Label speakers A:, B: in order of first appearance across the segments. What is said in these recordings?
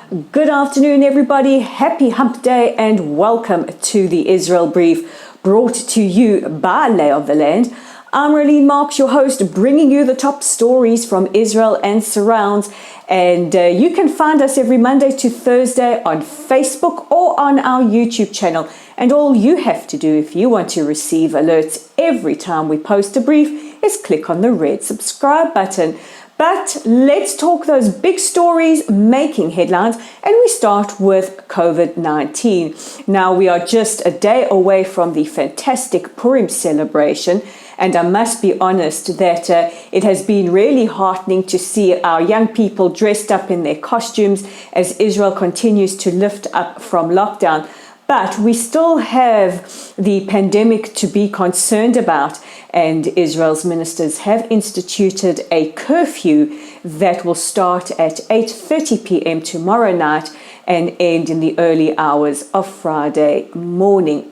A: Good afternoon, everybody. Happy Hump Day and welcome to the Israel Brief, brought to you by Lay of the Land. I'm Raylene Marks, your host, bringing you the top stories from Israel and surrounds. And you can find us every Monday to Thursday on Facebook or on our YouTube channel. And all you have to do if you want to receive alerts every time we post a brief is click on the red subscribe button. But let's talk those big stories making headlines, and we start with COVID-19. Now, we are just a day away from the fantastic Purim celebration, and I must be honest that it has been really heartening to see our young people dressed up in their costumes as Israel continues to lift up from lockdown. But we still have the pandemic to be concerned about, and Israel's ministers have instituted a curfew that will start at 8:30 p.m. tomorrow night and end in the early hours of Friday morning.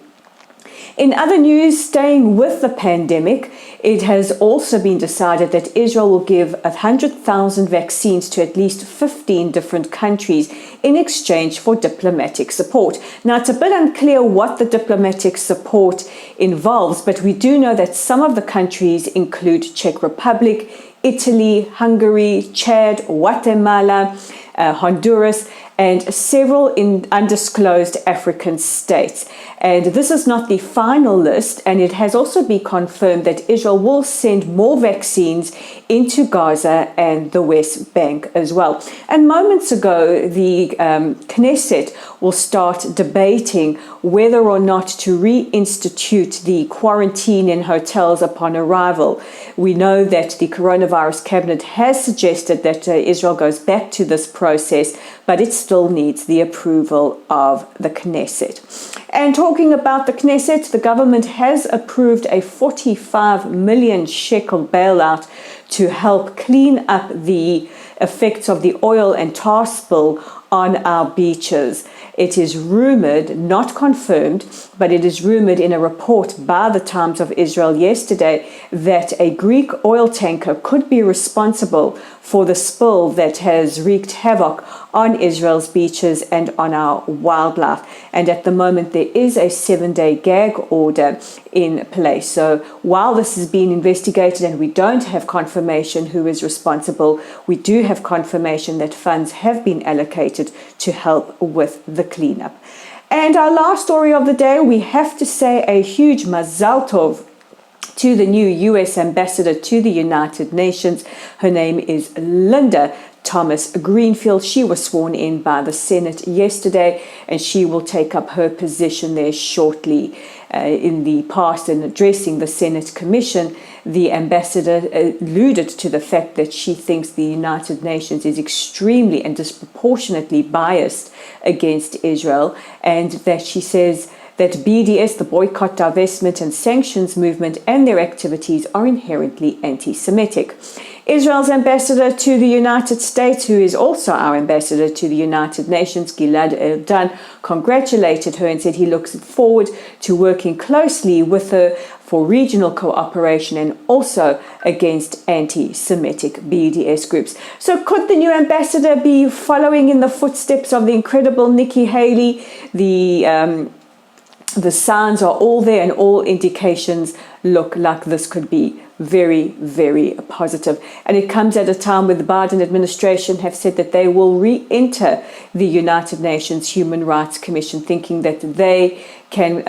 A: In other news, staying with the pandemic, it has also been decided that Israel will give 100,000 vaccines to at least 15 different countries in exchange for diplomatic support. Now, it's a bit unclear what the diplomatic support involves, but we do know that some of the countries include Czech Republic, Italy, Hungary, Chad, Guatemala, Honduras, and several undisclosed African states. And this is not the final list, and it has also been confirmed that Israel will send more vaccines into Gaza and the West Bank as well. And moments ago, the Knesset will start debating whether or not to reinstitute the quarantine in hotels upon arrival. We know that the coronavirus cabinet has suggested that Israel goes back to this process, but it still needs the approval of the Knesset. And talking about the Knesset, the government has approved a 45 million shekel bailout to help clean up the effects of the oil and tar spill on our beaches. It is rumored, not confirmed, but it is rumored in a report by the Times of Israel yesterday that a Greek oil tanker could be responsible for the spill that has wreaked havoc on Israel's beaches and on our wildlife. And at the moment, there is a 7-day gag order in place. So while this is being investigated and we don't have confirmation who is responsible, we do have confirmation that funds have been allocated to help with the cleanup. And our last story of the day, we have to say a huge mazal tov to the new U.S. ambassador to the United Nations. Her name is Linda Thomas Greenfield. She was sworn in by the Senate yesterday, and she will take up her position there shortly. In the past, in addressing the Senate Commission, the ambassador alluded to the fact that she thinks the United Nations is extremely and disproportionately biased against Israel, and that she says that BDS, the Boycott, Divestment and Sanctions movement, and their activities are inherently anti-Semitic. Israel's ambassador to the United States, who is also our ambassador to the United Nations, Gilad Erdan, congratulated her and said he looks forward to working closely with her for regional cooperation and also against anti-Semitic BDS groups. So could the new ambassador be following in the footsteps of the incredible Nikki Haley? The signs are all there, and all indications look like this could be very, very positive. And it comes at a time where the Biden administration have said that they will re-enter the United Nations Human Rights Commission, thinking that they can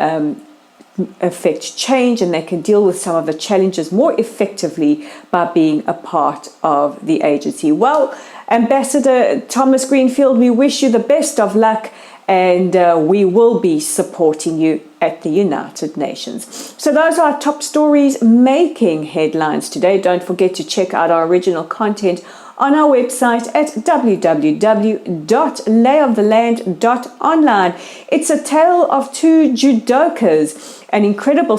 A: affect change and they can deal with some of the challenges more effectively by being a part of the agency. Well, Ambassador Thomas Greenfield, we wish you the best of luck, and we will be supporting you at the United Nations. So those are our top stories making headlines today. Don't forget to check out our original content on our website at www.layoftheland.online. It's a tale of two judokas, an incredible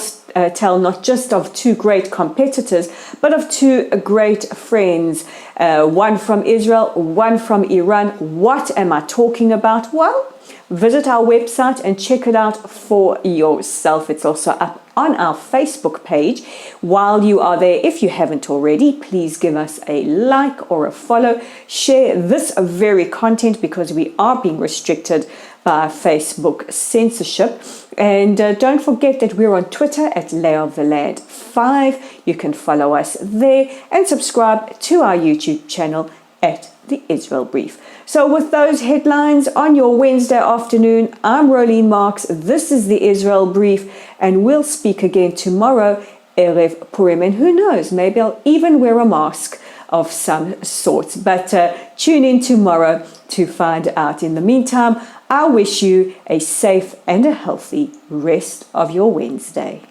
A: tell not just of two great competitors, but of two great friends. One from Israel, one from Iran. What am I talking about? Well, visit our website and check it out for yourself. It's also up on our Facebook page. While you are there, if you haven't already, please give us a like or a follow. Share this very content because we are being restricted by Facebook censorship. And don't forget that we're on Twitter at Leah of the Land 5. You can follow us there and subscribe to our YouTube channel at The Israel Brief. So with those headlines on your Wednesday afternoon, I'm Rolene Marks. This is The Israel Brief, and we'll speak again tomorrow, Erev Purim. And who knows, maybe I'll even wear a mask of some sort. But tune in tomorrow to find out. In the meantime, I wish you a safe and a healthy rest of your Wednesday.